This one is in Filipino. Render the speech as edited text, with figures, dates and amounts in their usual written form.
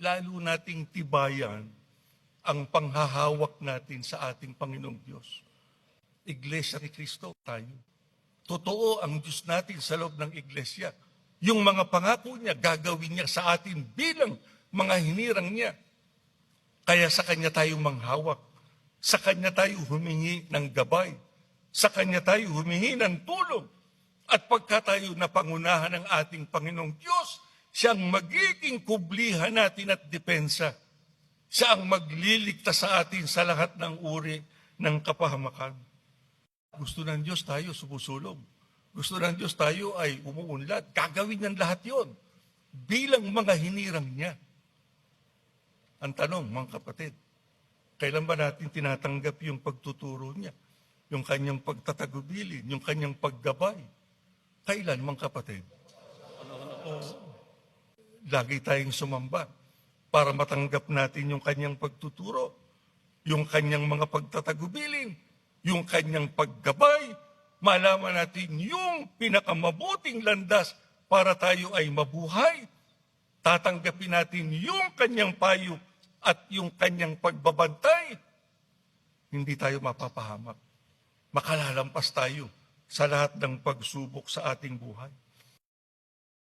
lalo nating tibayan ang panghahawak natin sa ating Panginoong Diyos. Iglesia ni Cristo tayo. Totoo ang Diyos natin sa loob ng iglesia. Yung mga pangako niya, gagawin niya sa atin bilang mga hinirang niya. Kaya sa Kanya tayo manghawak. Sa Kanya tayo humingi ng gabay. Sa Kanya tayo humingi ng tulong. At pagka tayo napangunahan ng ating Panginoong Diyos, siyang magiging kublihan natin at depensa. Siya ang magliligtas sa atin sa lahat ng uri ng kapahamakan. Gusto ng Diyos tayo sumusulong. Gusto ng Diyos tayo ay umuunlad. Gagawin niyan lahat yon bilang mga hinirang niya. Ang tanong, mga kapatid, kailan ba natin tinatanggap yung pagtuturo niya? Yung kanyang pagtatagubilin, yung kanyang paggabay? Kailan, mga kapatid? Lagi tayong sumamba para matanggap natin yung kanyang pagtuturo, yung kanyang mga pagtatagubilin, yung kanyang paggabay, malaman natin yung pinakamabuting landas para tayo ay mabuhay. Tatanggapin natin yung kanyang payo at yung kanyang pagbabantay. Hindi tayo mapapahamak. Makalalampas tayo sa lahat ng pagsubok sa ating buhay.